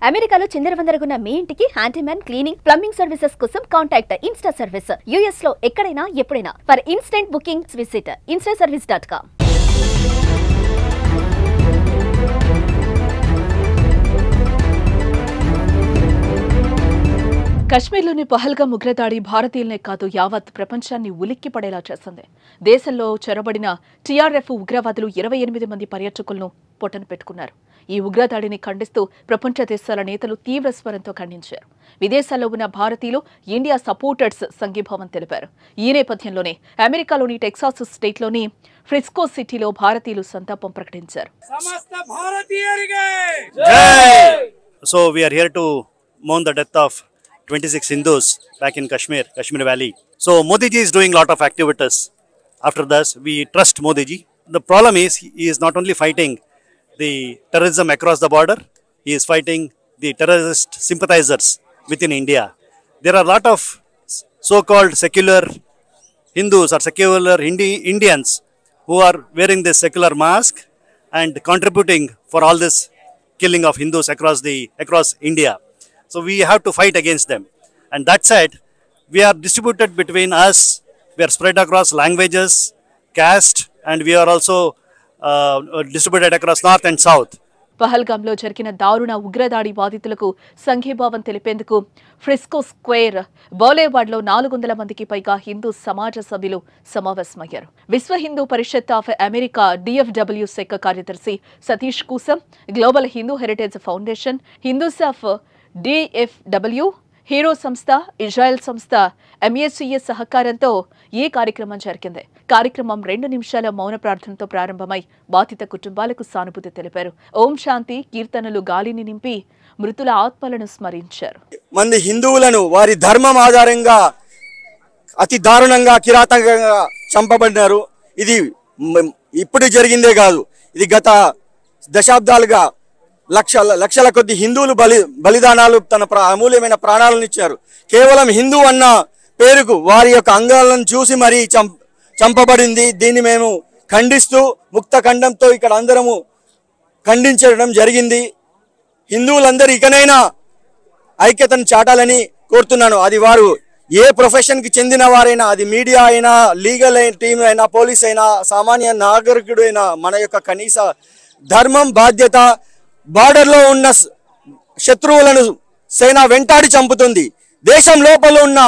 అమెరికాలో చిందరవందరగున్న మీ ఇంటికి హ్యాండీమ్యాన్ క్లీనింగ్ ప్లంబింగ్ సర్వీసెస్ కోసం కాంటాక్ట్ ఇన్స్టా సర్వీస్. యుఎస్ లో ఎక్కడైనా ఎప్పుడైనా. For instant bookings visit instaservice.com. కశ్మీర్లోని పహల్గాం ఉగ్రదాడి భారతీయులనే కాదు యావత్ ప్రపంచాన్ని ఉలిక్కి పడేలా చేసింది. దేశంలో చొరబడిన టీఆర్ఎఫ్ ఉగ్రవాదులు 28 మంది పర్యాటకులను పొట్టన పెట్టుకున్నారు. ఈ ఉగ్రదాడిని ఖండిస్తూ ప్రపంచ దేశాల నేతలు తీవ్ర స్వరంతో ఖండించారు. విదేశాల్లో ఉన్న భారతీయులు ఇండియా సపోర్టర్స్ సంఘీభావం తెలిపారు. ఈ నేపథ్యంలోనే అమెరికాలోని టెక్సాస్ స్టేట్లోని ఫ్రిస్కో సిటీలో భారతీయులు సంతాపం ప్రకటించారు. So we are here to mourn the death of 26 Hindus back in Kashmir Valley. So Modi ji is doing a lot of activities. After this, we trust Modi ji. The problem is he is not only fighting the terrorism across the border, he is fighting the terrorist sympathizers within India. There are a lot of so-called secular Hindus or secular Indians who are wearing this secular mask and contributing for all this killing of Hindus across India. So we have to fight against them. And that said, we are distributed between us, we are spread across languages, caste, and we are also distributed across north and south. పహల్గాంలో జరిగిన దారుణ ఉగ్రదాడి బాధితులకు సంఘీభావం తెలిపేందుకు Frisco square బౌలేవాడ్లో 400 మందికి పైగా హిందూ సమాజ సభ్యులు సమావేశమయ్యారు. విశ్వ Hindu Parishad of America DFW శాఖ కార్యదర్శి Satish Kusam, global Hindu heritage foundation, Hindus of DFW, hero సంస్థ, ఇజ్రాయెల్ సంస్థ MACS సహకారంతో ఈ కార్యక్రమం జరిగింది. కార్యక్రమం 2 నిమిషాల మౌన ప్రార్థనతో ప్రారంభమై బాధిత కుటుంబాలకు సానుభూతి తెలిపారు. ఓం శాంతి కీర్తనలు గాలిని నింపి మృతుల ఆత్మలను స్మరించారు. మంది హిందువులను వారి ధర్మం ఆధారంగా అతి దారుణంగా కిరాతకంగా చంపబడినారు. ఇది ఇప్పుడు జరిగిందే కాదు, ఇది గత దశాబ్దాలుగా లక్షల కొద్ది హిందువులు బలిదానాలు తన అమూల్యమైన ప్రాణాలను ఇచ్చారు. కేవలం హిందూ అన్న పేరుకు వారి యొక్క అంగాలను చూసి మరీ చంపబడింది. దీన్ని మేము ఖండిస్తూ ముక్త ఖండంతో ఇక్కడ అందరము ఖండించడం జరిగింది. హిందువులందరూ ఇకనైనా ఐక్యతను చాటాలని కోరుతున్నాను. అది వారు ఏ ప్రొఫెషన్కి చెందిన వారైనా, అది మీడియా అయినా, లీగల్ టీం అయినా, పోలీస్ అయినా, సామాన్య నాగరికుడు అయినా, మన యొక్క కనీస ధర్మం బాధ్యత. బార్డర్లో ఉన్న శత్రువులను సేన వెంటాడి చంపుతుంది. దేశం లోపల ఉన్న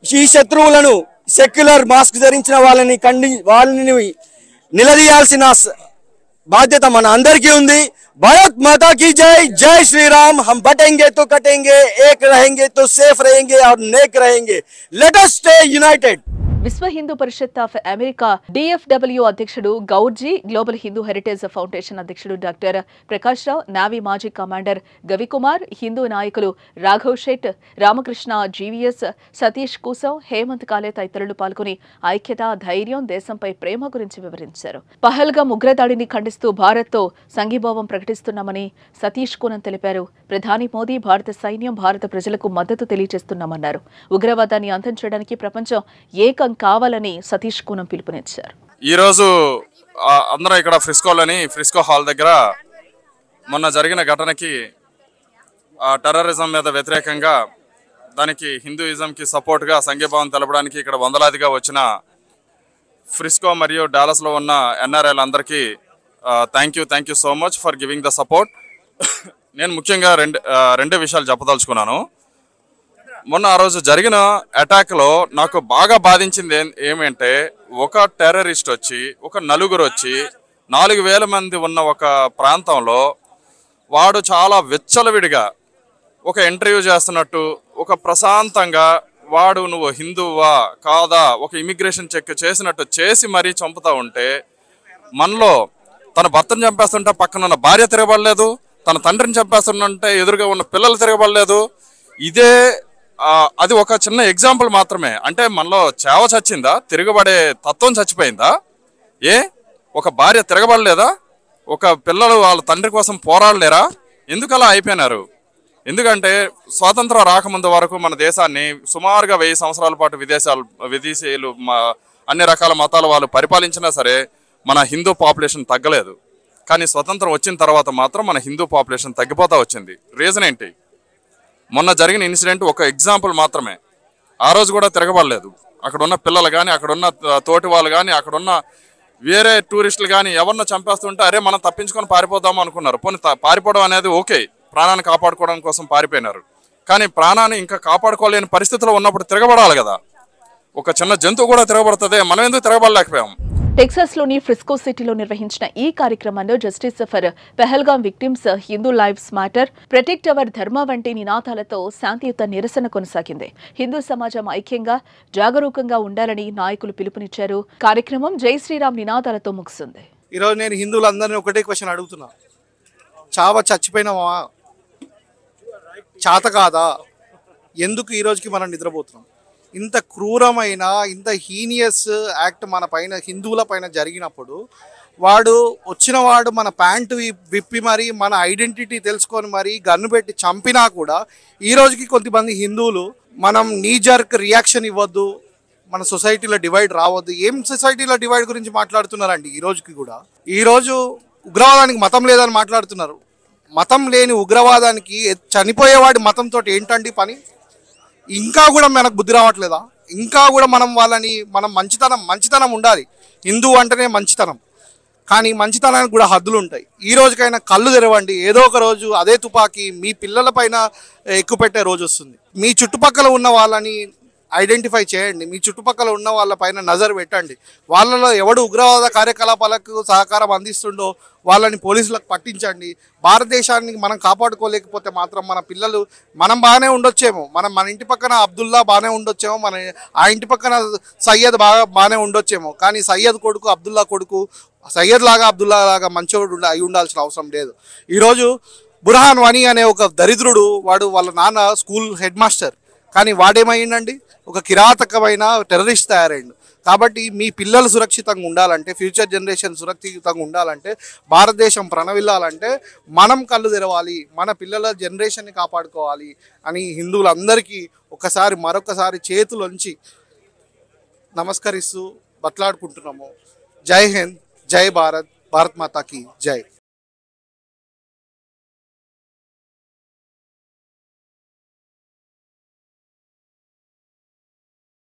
ఈ శత్రువులను సెక్యులర్ మాస్క్ ధరించిన వాళ్ళని నిలదీయాల్సిన బాధ్యత మన అందరికీ ఉంది. భారత్ మాతా की जय, जय श्री राम. हम बटेंगे तो कटेंगे, एक रहेंगे तो सेफ रहेंगे और नेक रहेंगे. Let us stay united. విశ్వ Hindu Parishad of America DFW అధ్యక్షుడు గౌర్జీ, గ్లోబల్ హిందూ హెరిటేజ్ ఫౌండేషన్ అధ్యక్షుడు డాక్టర్ ప్రకాష్ రావు, నావీ మాజీ కమాండర్ గవికుమార్, హిందూ నాయకులు రాఘవ్ షెట్, రామకృష్ణ GVS, సతీష్ కూసం, హేమంత్ కాలే తదితరులు పాల్గొని ఐక్యత, ధైర్యం, దేశంపై ప్రేమ గురించి వివరించారు. పహల్గాం ఉగ్రదాడిని ఖండిస్తూ భారత్తో సంఘీభావం ప్రకటిస్తున్నామని సతీష్ కూనం తెలిపారు. ప్రధాని మోదీ, భారత సైన్యం, భారత ప్రజలకు మద్దతు తెలియజేస్తున్నామన్నారు. ఉగ్రవాదాన్ని అంతం చేయడానికి ప్రపంచం ఏకం కావాలని సతీష్ కూనం పిలుపునిచ్చారు. ఈరోజు అందరం ఇక్కడ ఫ్రిస్కో హాల్ దగ్గర మొన్న జరిగిన ఘటనకి టెర్రరిజం మీద వ్యతిరేకంగా దానికి హిందూయిజంకి సపోర్ట్గా సంఘీభావం తెలపడానికి ఇక్కడ వందలాదిగా వచ్చిన ఫ్రిస్కో మరియు డాలస్లో ఉన్న NRIలు అందరికీ thank you so much for giving the support. నేను ముఖ్యంగా రెండు విషయాలు చెప్పదలుచుకున్నాను. మొన్న ఆ రోజు జరిగిన అటాక్లో నాకు బాగా బాధించింది ఏమంటే, ఒక టెర్రరిస్ట్ వచ్చి, ఒక నలుగురు వచ్చి 4000 మంది ఉన్న ఒక ప్రాంతంలో వాడు చాలా విచ్చలవిడిగా ఒక ఇంటర్వ్యూ చేస్తున్నట్టు, ఒక ప్రశాంతంగా వాడు నువ్వు హిందువా కాదా ఒక ఇమిగ్రేషన్ చెక్ చేసినట్టు చేసి మరీ చంపుతూ ఉంటే, మనలో తన భర్తను చంపేస్తుంటే పక్కన ఉన్న భార్య తిరగబడలేదు, తన తండ్రిని చంపేస్తుంటే ఎదురుగా ఉన్న పిల్లలు తిరగబడలేదు. అది ఒక చిన్న ఎగ్జాంపుల్ మాత్రమే. అంటే మనలో చేవ చచ్చిందా, తిరగబడే తత్వం చచ్చిపోయిందా? ఒక భార్య తిరగబడలేదా? ఒక పిల్లలు వాళ్ళ తండ్రి కోసం పోరాడలేరా? ఎందుకు అలా అయిపోయినారు? ఎందుకంటే స్వాతంత్రం రాకముందు వరకు మన దేశాన్ని సుమారుగా 1000 సంవత్సరాల పాటు విదేశీయులు అన్ని రకాల మతాల వాళ్ళు పరిపాలించినా సరే మన హిందూ పాపులేషన్ తగ్గలేదు. కానీ స్వతంత్రం వచ్చిన తర్వాత మాత్రం మన హిందూ పాపులేషన్ తగ్గిపోతూ వచ్చింది. రీజన్ ఏంటి? మొన్న జరిగిన ఇన్సిడెంట్ ఒక ఎగ్జాంపుల్ మాత్రమే. ఆ రోజు కూడా తిరగబడలేదు. అక్కడ ఉన్న పిల్లలు కానీ, అక్కడ ఉన్న తోటి వాళ్ళు కానీ, అక్కడ ఉన్న వేరే టూరిస్టులు కానీ ఎవరినో చంపేస్తుంటే అరే మనం తప్పించుకొని పారిపోదాము అనుకున్నారు. పోనీ పారిపోవడం అనేది ఓకే, ప్రాణాన్ని కాపాడుకోవడం కోసం పారిపోయినారు. కానీ ప్రాణాన్ని ఇంకా కాపాడుకోలేని పరిస్థితిలో ఉన్నప్పుడు తిరగబడాలి కదా. ఒక చిన్న జంతువు కూడా తిరగబడుతుంది, మనం ఎందుకు తిరగబడలేకపోయాం? టెక్సాస్లోని ఫ్రిస్కో సిటీలో నిర్వహించిన ఈ కార్యక్రమంలో justice for Pahalgam victims, Hindu lives matter, protect our ధర్మ వంటి నినాదాలతో శాంతియుత నిరసన కొనసాగింది. హిందూ సమాజం ఐక్యంగా జాగరూకంగా ఉండాలని నాయకులు పిలుపునిచ్చారు. కార్యక్రమం జై శ్రీరామ్ నినాదాలతో ముగిసింది. ఈరోజు నేను హిందువులందరినీ ఒకటే క్వశ్చన్ అడుగుతున్నా, చచ్చిపోయినావా? చేత కాదా? ఎందుకు ఈరోజుకి మనం నిద్రపోతున్నాం? ఇంత క్రూరమైన, ఇంత హీనియస్ యాక్ట్ మన పైన, హిందువుల పైన జరిగినప్పుడు వాడు మన ప్యాంటు విప్పి మరి మన ఐడెంటిటీ తెలుసుకొని మరి గన్ను పెట్టి చంపినా కూడా ఈ రోజుకి కొంతమంది హిందువులు మనం నీ జర్క్ రియాక్షన్ ఇవ్వద్దు, మన సొసైటీలో డివైడ్ రావద్దు. ఏం సొసైటీలో డివైడ్ గురించి మాట్లాడుతున్నారండి? ఈ రోజుకి కూడా ఈరోజు ఉగ్రవాదానికి మతం లేదని మాట్లాడుతున్నారు. మతం లేని ఉగ్రవాదానికి చనిపోయేవాడి మతంతో ఏంటండి పని? ఇంకా కూడా మనకు బుద్ధి రావట్లేదా? ఇంకా కూడా మనం మంచితనం ఉండాలి. హిందూ అంటేనే మంచితనం, కానీ మంచితనానికి కూడా హద్దులు ఉంటాయి. ఈ రోజుకైనా కళ్ళు తెరవండి. ఏదో ఒక రోజు అదే తుపాకీ మీ పిల్లల పైన ఎక్కుపెట్టే రోజు వస్తుంది. మీ చుట్టుపక్కల ఉన్న వాళ్ళని ఐడెంటిఫై చేయండి, మీ చుట్టుపక్కల ఉన్న వాళ్ళ పైన నజర్ పెట్టండి. వాళ్ళలో ఎవడు ఉగ్రవాద కార్యకలాపాలకు సహకారం అందిస్తుండో వాళ్ళని పోలీసులకు పట్టించండి. భారతదేశాన్ని మనం కాపాడుకోలేకపోతే మాత్రం మన పిల్లలు, మనం బాగానే ఉండొచ్చేమో, మన ఇంటి పక్కన అబ్దుల్లా బాగానే ఉండొచ్చేమో, ఆ ఇంటి పక్కన సయ్యద్ బాగానే ఉండొచ్చేమో, కానీ సయ్యద్ కొడుకు, అబ్దుల్లా కొడుకు సయ్యద్ లాగా అబ్దుల్లా లాగా మంచోడు అయి ఉండాల్సిన అవసరం లేదు. ఈరోజు బుర్హాన్ వనీ అనే ఒక దరిద్రుడు, వాళ్ళ నాన్న స్కూల్ హెడ్ మాస్టర్, కానీ వాడేమైందండి? ఒక కిరాతకమైన టెర్రరిస్ట్ తయారైండు. కాబట్టి మీ పిల్లలు సురక్షితంగా ఉండాలంటే, ఫ్యూచర్ జనరేషన్ సురక్షితంగా ఉండాలంటే, భారతదేశం ప్రణవిల్లాలంటే మనం కళ్ళు తెరవాలి, మన పిల్లల జనరేషన్ని కాపాడుకోవాలి అని హిందువులందరికీ మరొకసారి చేతులుంచి నమస్కరిస్తూ బట్లాడుకుంటున్నాము. జై హింద్, జై భారత్, భారత్ మాతాకి జై.